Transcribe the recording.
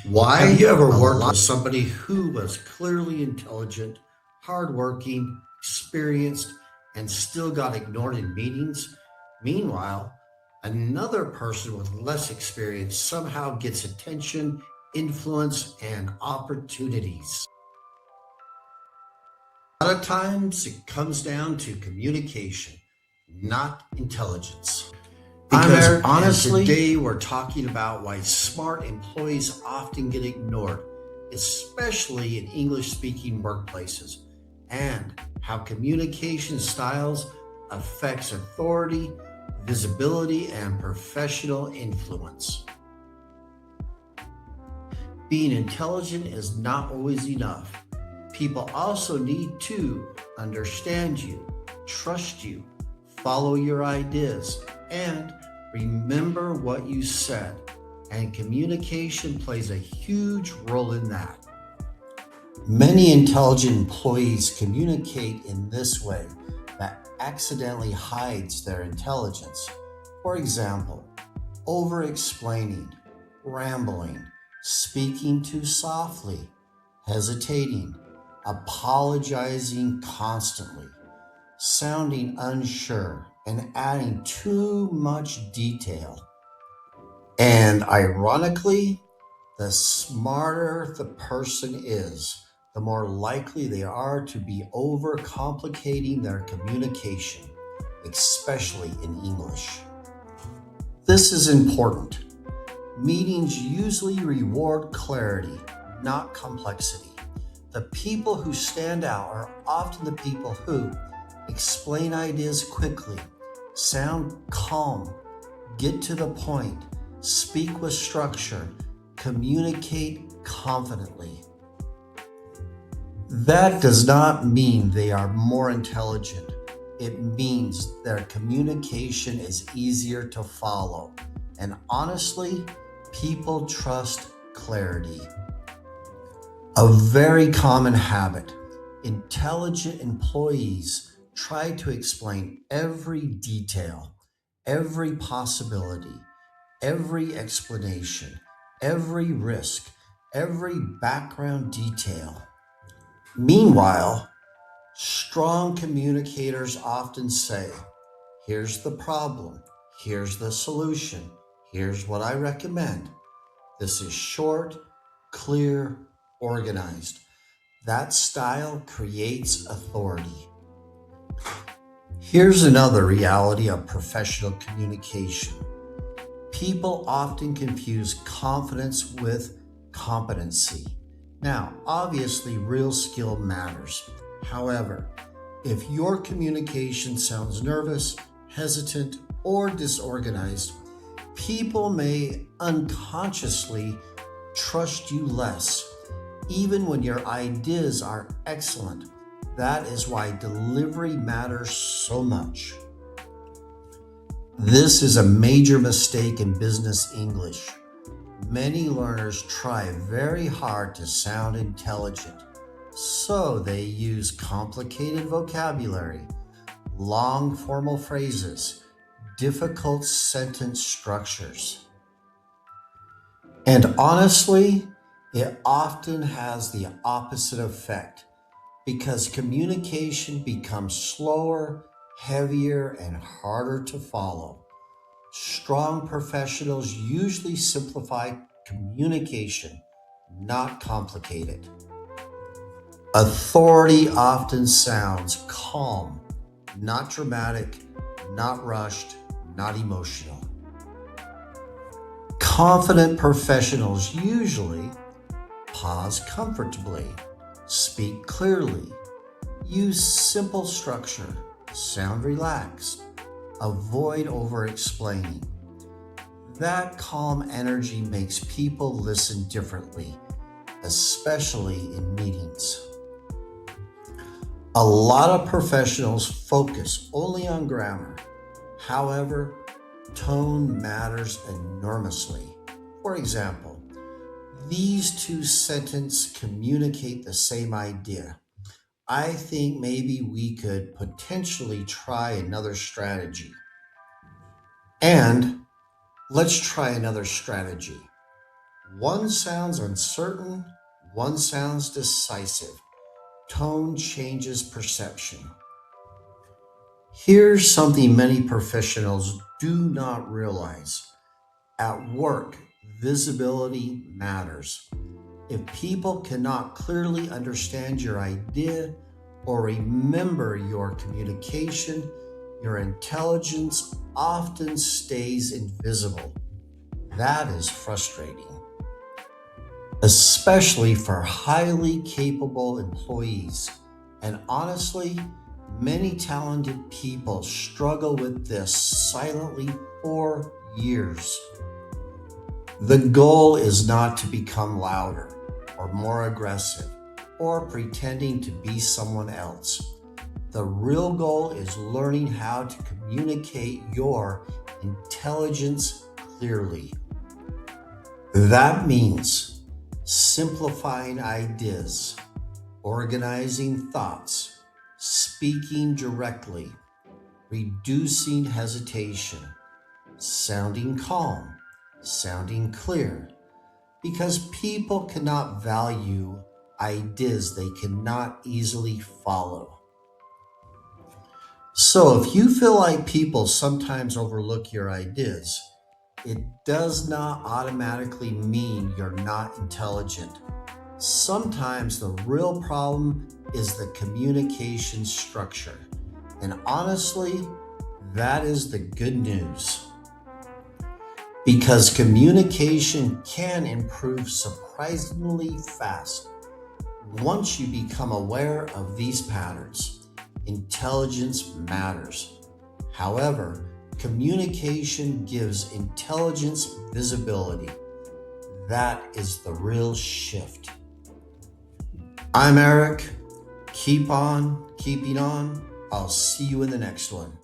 Why? Have you ever A worked lot. with somebody who was clearly intelligent, hardworking, experienced, and still got ignored in meetings? Meanwhile, another person with less experience somehow gets attention, influence, and opportunities. A lot of times it comes down to communication, not intelligence. Because honestly, today we're talking about why smart employees often get ignored, especially in English speaking workplaces, and how communication styles affects authority, visibility, and professional influence. Being intelligent is not always enough. People also need to understand you, trust you, follow your ideas, and remember what you said. And communication plays a huge role in that. Many intelligent employees communicate in this way that accidentally hides their intelligence. For example, over explaining, rambling, speaking too softly, hesitating, apologizing constantly, sounding unsure, and adding too much detail. And ironically, the smarter the person is, the more likely they are to be overcomplicating their communication, especially in English. This is important. Meetings usually reward clarity, not complexity. The people who stand out are often the people who explain ideas quickly, sound calm, get to the point, speak with structure, communicate confidently. That does not mean they are more intelligent. It means their communication is easier to follow. And honestly, people trust clarity. A very common habit. Intelligent employees try to explain every detail, every possibility, every explanation, every risk, every background detail. Meanwhile, strong communicators often say, here's the problem, here's the solution, here's what I recommend. This is short, clear, organized. That style creates authority. Here's another reality of professional communication. People often confuse confidence with competency. Now, obviously, real skill matters. However, if your communication sounds nervous, hesitant, or disorganized, people may unconsciously trust you less, even when your ideas are excellent. That is why delivery matters so much. This is a major mistake in business English. Many learners try very hard to sound intelligent, so they use complicated vocabulary, long formal phrases, difficult sentence structures. And honestly, it often has the opposite effect because communication becomes slower, heavier, and harder to follow. Strong professionals usually simplify communication, not complicate it. Authority often sounds calm, not dramatic, not rushed, not emotional. Confident professionals usually pause comfortably, speak clearly, use simple structure, sound relaxed, avoid over explaining. That calm energy makes people listen differently, especially in meetings. A lot of professionals focus only on grammar. However, tone matters enormously. For example, these two sentences communicate the same idea. I think maybe we could potentially try another strategy. And let's try another strategy. One sounds uncertain, one sounds decisive. Tone changes perception. Here's something many professionals do not realize. At work, visibility matters. If people cannot clearly understand your idea or remember your communication, your intelligence often stays invisible. That is frustrating, especially for highly capable employees. And honestly, many talented people struggle with this silently for years. The goal is not to become louder or more aggressive or pretending to be someone else. The real goal is learning how to communicate your intelligence clearly. That means simplifying ideas, organizing thoughts, speaking directly, reducing hesitation, sounding calm, sounding clear, because people cannot value ideas they cannot easily follow. So if you feel like people sometimes overlook your ideas, it does not automatically mean you're not intelligent. Sometimes the real problem is the communication structure. And honestly, that is the good news. Because communication can improve surprisingly fast. Once you become aware of these patterns, intelligence matters. However, communication gives intelligence visibility. That is the real shift. I'm Eric. Keep on keeping on. I'll see you in the next one.